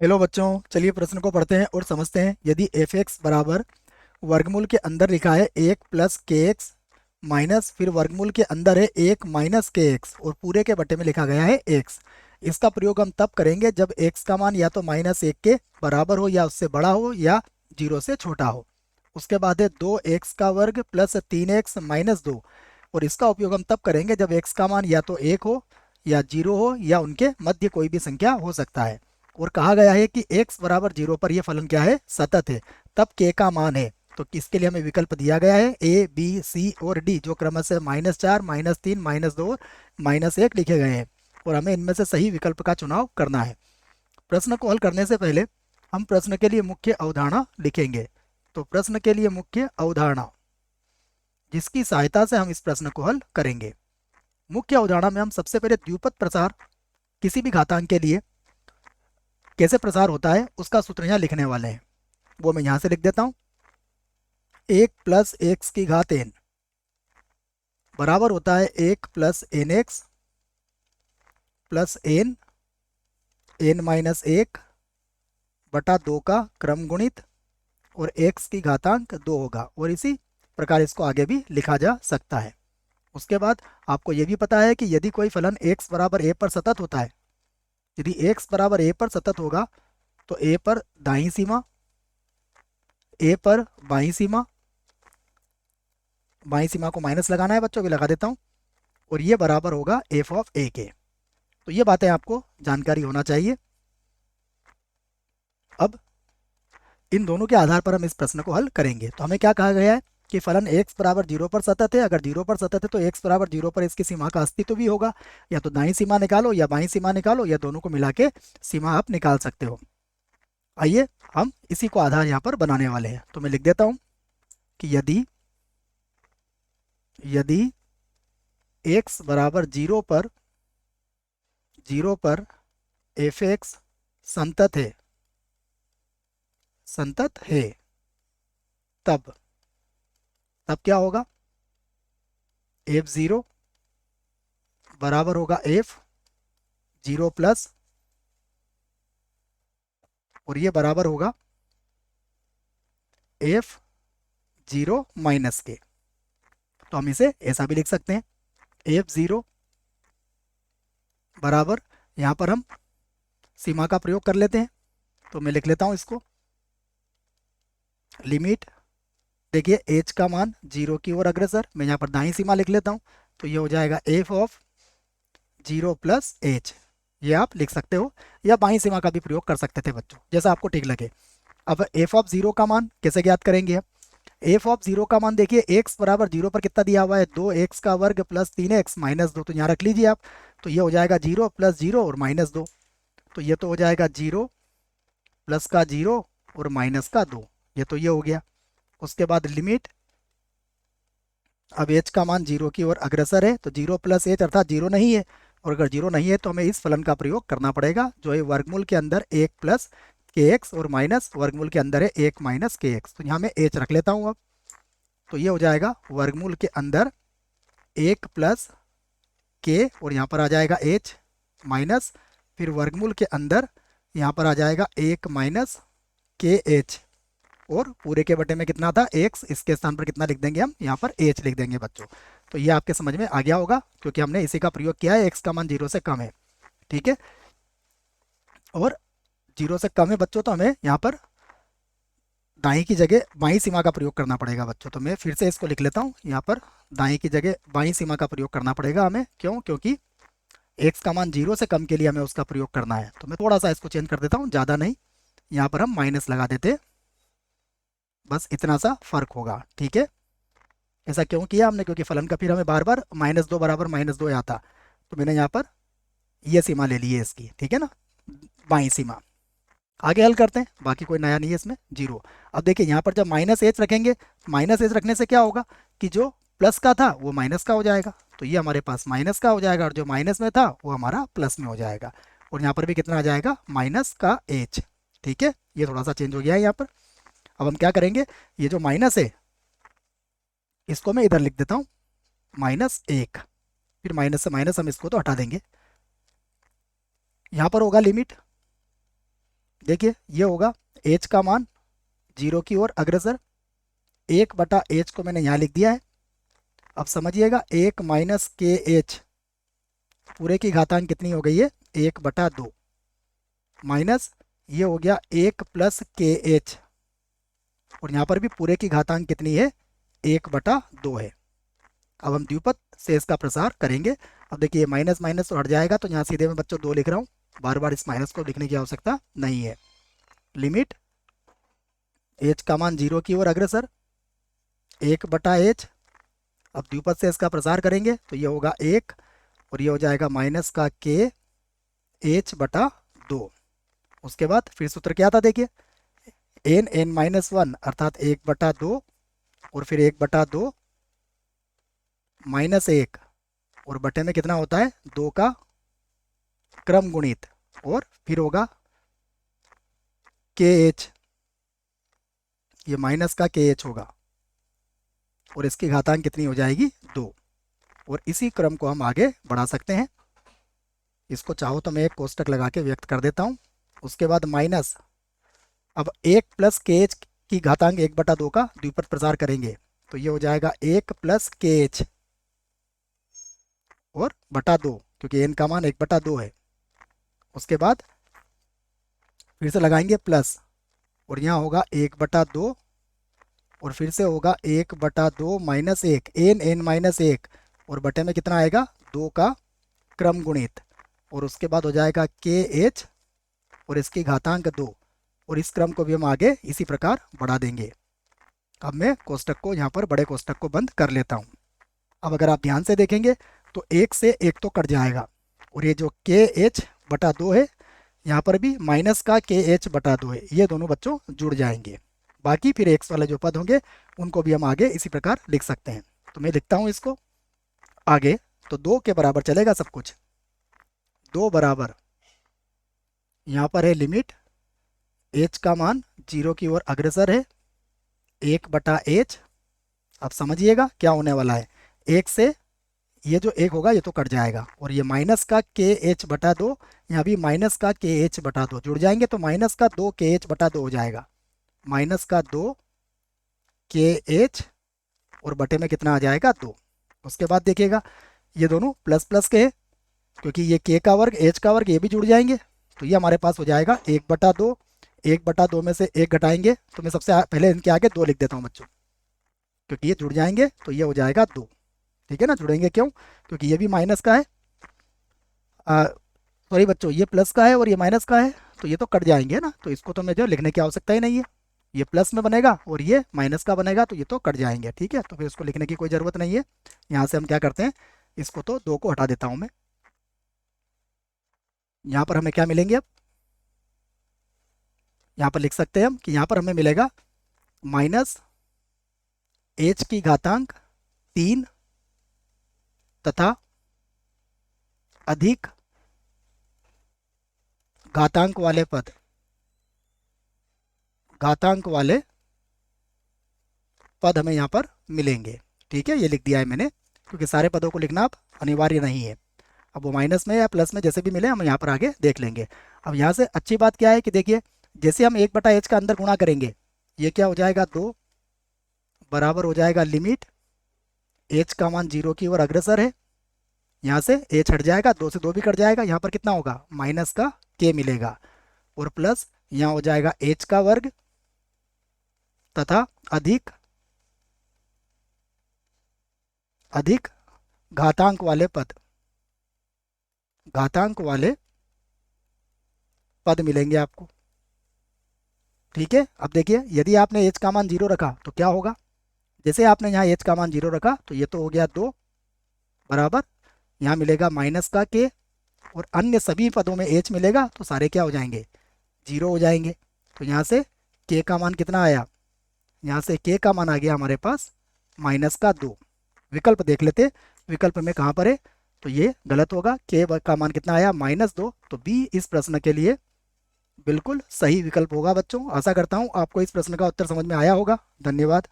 Hello बच्चों, चलिए प्रश्न को पढ़ते हैं और समझते हैं। यदि एफ एक्स बराबर वर्गमूल के अंदर लिखा है एक प्लस के एक्स माइनस फिर वर्गमूल के अंदर है एक माइनस के एक्स और पूरे के बटे में लिखा गया है एक्स। इसका प्रयोग हम तब करेंगे जब एक्स का मान या तो माइनस एक के बराबर हो या उससे बड़ा हो या जीरो से छोटा हो। उसके बाद है दो एक्स का वर्ग प्लस तीन एक्स माइनस दो, और इसका उपयोग हम तब करेंगे जब एक्स का मान या तो एक हो या जीरो हो या उनके मध्य कोई भी संख्या हो सकता है। और कहा गया है कि x बराबर जीरो पर यह फलन क्या है, सतत है। तब k का मान है, तो इसके लिए हमें विकल्प दिया गया है a b c और d, जो क्रमशः -4 -3 -2 -1 लिखे गए हैं। और हमें इनमें से सही विकल्प का चुनाव करना है। प्रश्न को हल करने से पहले हम प्रश्न के लिए मुख्य अवधारणा लिखेंगे। तो प्रश्न के लिए मुख्य अवधारणा, जिसकी सहायता से हम इस प्रश्न को हल करेंगे। मुख्य अवधारणा में हम सबसे पहले द्विपद प्रसार किसी भी घातांक के लिए कैसे प्रसार होता है उसका सूत्र यहाँ लिखने वाले हैं। वो मैं यहाँ से लिख देता हूँ। एक प्लस एक्स की घात एन बराबर होता है एक plus N X plus N N minus एक बटा दो का क्रम गुणित और एक्स की घातांक दो होगा। और इसी प्रकार इसको आगे भी लिखा जा सकता है। उसके बाद आपको ये भी पता है कि यदि कोई फलन x बराबर a पर सतत होता है, यदि x बराबर a पर सतत होगा तो a पर दाईं सीमा, a पर बाईं सीमा, बाईं सीमा को माइनस लगाना है बच्चों, भी लगा देता हूँ, और ये बराबर होगा एफ ऑफ ए के। तो ये बातें आपको जानकारी होना चाहिए। अब इन दोनों के आधार पर हम इस प्रश्न को हल करेंगे। तो हमें क्या कहा गया है कि फलन x बराबर जीरो पर सतत है। अगर जीरो पर सतत है तो x बराबर जीरो पर इसकी सीमा का अस्तित्व भी होगा। या तो दाईं सीमा निकालो या बाईं सीमा निकालो, या दोनों को मिला के सीमा आप निकाल सकते हो। आइए हम इसी को आधार यहाँ पर बनाने वाले हैं। तो मैं लिख देता हूँ कि यदि यदि x बराबर जीरो पर एफ एक्स संतत है तब तब क्या होगा, एफ जीरो बराबर होगा एफ जीरो प्लस, और ये बराबर होगा एफ जीरो माइनस के। तो हम इसे ऐसा भी लिख सकते हैं, एफ जीरो बराबर, यहाँ पर हम सीमा का प्रयोग कर लेते हैं। तो मैं लिख लेता हूँ इसको, लिमिट, देखिए एच का मान जीरो की ओर अग्रसर, मैं यहाँ पर दाईं सीमा लिख लेता हूँ। तो ये हो जाएगा F of zero plus H, ये आप लिख सकते हो, या बाईं सीमा का भी प्रयोग कर सकते थे बच्चों, जैसा आपको ठीक लगे। अब एफ ऑफ जीरो का मान कैसे ज्ञात करेंगे हम। एफ ऑफ जीरो का मान देखिए एक्स बराबर जीरो पर कितना दिया हुआ है, दो एक्स का वर्ग प्लस तीन एक्स माइनस दो, तो यहाँ रख लीजिए आप। तो ये हो जाएगा जीरो प्लस जीरो और माइनस दो, तो ये तो हो जाएगा जीरो प्लस का जीरो और माइनस का दो, ये तो ये हो गया। उसके बाद लिमिट, अब एच का मान जीरो की ओर अग्रसर है, तो जीरो प्लस एच अर्थात जीरो नहीं है, और अगर जीरो नहीं है तो हमें इस फलन का प्रयोग करना पड़ेगा, जो है वर्गमूल के अंदर एक प्लस के एक्स और माइनस वर्गमूल के अंदर है एक माइनस के एक्स। तो यहाँ मैं एच रख लेता हूँ अब। तो ये हो जाएगा वर्गमूल के अंदर एक प्लस के, और यहाँ पर आ जाएगा एच माइनस, फिर वर्गमूल के अंदर यहाँ पर आ जाएगा एक माइनस के एच, और पूरे के बटे में कितना था एक्स, इसके स्थान पर कितना लिख देंगे हम, यहाँ पर एच लिख देंगे बच्चों। तो ये आपके समझ में आ गया होगा, क्योंकि हमने इसी का प्रयोग किया है, एक्स का मान जीरो से कम है। ठीक है, और जीरो से कम है बच्चों, तो हमें यहाँ पर दाएं की जगह बाईं सीमा का प्रयोग करना पड़ेगा बच्चों। तो मैं फिर से इसको लिख लेता हूँ, यहाँ पर दाएं की जगह बाईं सीमा का प्रयोग करना पड़ेगा हमें। क्यों, क्योंकि एक्स का मान जीरो से कम के लिए हमें उसका प्रयोग करना है। तो मैं थोड़ा सा इसको चेंज कर देता हूँ, ज़्यादा नहीं, यहाँ पर हम माइनस लगा देते, बस इतना सा फर्क होगा। ठीक है, ऐसा क्यों किया हमने, क्योंकि फलन का फिर हमें बार बार माइनस दो बराबर माइनस दो आता, तो मैंने यहाँ पर ये सीमा ले ली है इसकी। ठीक है ना, बाईं सीमा। आगे हल करते हैं, बाकी कोई नया नहीं है इसमें, जीरो। अब देखिए यहाँ पर जब माइनस एच रखेंगे, माइनस एच रखने से क्या होगा कि जो प्लस का था वो माइनस का हो जाएगा, तो ये हमारे पास माइनस का हो जाएगा, और जो माइनस में था वो हमारा प्लस में हो जाएगा, और यहाँ पर भी कितना आ जाएगा, माइनस का एच। ठीक है, ये थोड़ा सा चेंज हो गया है यहाँ पर। अब हम क्या करेंगे, ये जो माइनस है इसको मैं इधर लिख देता हूँ, माइनस एक, फिर माइनस से माइनस हम इसको तो हटा देंगे। यहाँ पर होगा लिमिट, देखिए ये होगा एच का मान 0 की ओर अग्रसर, 1/h को मैंने यहाँ लिख दिया है। अब समझिएगा 1 माइनस के एच पूरे की घातांक कितनी हो गई है, 1/2 माइनस ये हो गया 1 प्लस के एच, और यहाँ पर भी पूरे की घातांक कितनी है, 1/2 है। अब हम द्विपद से इसका प्रसार करेंगे। अब देखिए ये माइनस माइनस तो हट जाएगा, तो यहाँ सीधे मैं बच्चों 2 लिख रहा हूँ, बार बार इस माइनस को लिखने की आवश्यकता नहीं है। लिमिट एच का मान 0 की ओर अग्रसर, 1/h। अब द्विपद से इसका प्रसार करेंगे तो ये होगा 1, और ये हो जाएगा माइनस का के h/2। उसके बाद फिर सूत्र क्या था, देखिए n(n-1) अर्थात 1/2, और फिर 1/2 माइनस 1, और बटे में कितना होता है, 2 का क्रम गुणित, और फिर होगा के एच, ये माइनस का के एच होगा, और इसकी घातांक कितनी हो जाएगी, 2। और इसी क्रम को हम आगे बढ़ा सकते हैं। इसको चाहो तो मैं एक कोष्टक लगा के व्यक्त कर देता हूँ। उसके बाद माइनस, अब 1 प्लस के एच की घातांक 1/2 का द्विपद प्रसार करेंगे तो ये हो जाएगा 1 प्लस के एच और बटा 2, क्योंकि एन का मान 1/2 है। उसके बाद फिर से लगाएंगे प्लस, और यहाँ होगा 1/2, और फिर से होगा 1/2 माइनस 1, n(n-1), और बटे में कितना आएगा, 2 का क्रम गुणित, और उसके बाद हो जाएगा के एच और इसकी घातांक 2, और इस क्रम को भी हम आगे इसी प्रकार बढ़ा देंगे। अब मैं कोष्टक को यहाँ पर बड़े कोष्टक को बंद कर लेता हूँ। अब अगर आप ध्यान से देखेंगे तो 1 से 1 तो कट जाएगा, और ये जो के h/2 है, यहाँ पर भी माइनस का के h/2 है, ये दोनों बच्चों जुड़ जाएंगे। बाकी फिर एक्स वाले जो पद होंगे उनको भी हम आगे इसी प्रकार लिख सकते हैं। तो मैं लिखता हूँ इसको आगे, तो 2 के बराबर चलेगा सब कुछ, 2 बराबर, यहाँ पर है लिमिट h का मान 0 की ओर अग्रसर है, 1/h। अब समझिएगा क्या होने वाला है, 1 से ये जो 1 होगा ये तो कट जाएगा, और ये माइनस का के h/2, यहाँ भी माइनस का के h/2 जुड़ जाएंगे, तो माइनस का 2 के h/2 हो जाएगा, माइनस का 2 के एच, और बटे में कितना आ जाएगा, 2। उसके बाद देखिएगा ये दोनों प्लस प्लस के हैं, क्योंकि ये के का वर्ग एच का वर्ग ये भी जुड़ जाएंगे, तो ये हमारे पास हो जाएगा 1/2। 1/2 में से 1 घटाएंगे तो मैं सबसे पहले इनके आगे 2 लिख देता हूँ बच्चों, क्योंकि ये जुड़ जाएंगे तो ये हो जाएगा 2। ठीक है ना, जुड़ेंगे क्यों, क्योंकि ये भी माइनस का है, सॉरी बच्चों ये प्लस का है और ये माइनस का है, तो ये तो कट जाएंगे ना, तो इसको तो मैं जो लिखने की आवश्यकता ही नहीं है, ये प्लस में बनेगा और ये माइनस का बनेगा, तो ये तो कट जाएंगे। ठीक है, तो फिर इसको लिखने की कोई ज़रूरत नहीं है। यहाँ से हम क्या करते हैं, इसको तो 2 को हटा देता हूँ मैं। यहाँ पर हमें क्या मिलेंगे, अब यहाँ पर लिख सकते हैं हम कि यहाँ पर हमें मिलेगा माइनस h की घातांक 3 तथा अधिक घातांक वाले पद, घातांक वाले पद हमें यहाँ पर मिलेंगे। ठीक है, ये लिख दिया है मैंने, क्योंकि सारे पदों को लिखना अब अनिवार्य नहीं है। अब वो माइनस में या प्लस में जैसे भी मिले हम यहाँ पर आगे देख लेंगे। अब यहाँ से अच्छी बात क्या है कि देखिए जैसे हम 1/h का अंदर गुणा करेंगे, ये क्या हो जाएगा, 2 बराबर हो जाएगा लिमिट h का मान 0 की ओर अग्रसर है, यहाँ से h हट जाएगा, 2 से 2 भी कट जाएगा, यहाँ पर कितना होगा, माइनस का k मिलेगा, और प्लस यहाँ हो जाएगा h का वर्ग तथा अधिक अधिक घातांक वाले पद, घातांक वाले पद मिलेंगे आपको। ठीक है, अब देखिए यदि आपने h का मान 0 रखा तो क्या होगा, जैसे आपने यहाँ h का मान 0 रखा तो ये तो हो गया 2 बराबर, यहाँ मिलेगा माइनस का k, और अन्य सभी पदों में h मिलेगा तो सारे क्या हो जाएंगे, 0 हो जाएंगे। तो यहाँ से k का मान कितना आया, यहाँ से k का मान आ गया हमारे पास माइनस का 2। विकल्प देख लेते, विकल्प में कहाँ पर है, तो ये गलत होगा, k का मान कितना आया, -2। तो b इस प्रश्न के लिए बिल्कुल सही विकल्प होगा बच्चों। आशा करता हूँ आपको इस प्रश्न का उत्तर समझ में आया होगा। धन्यवाद।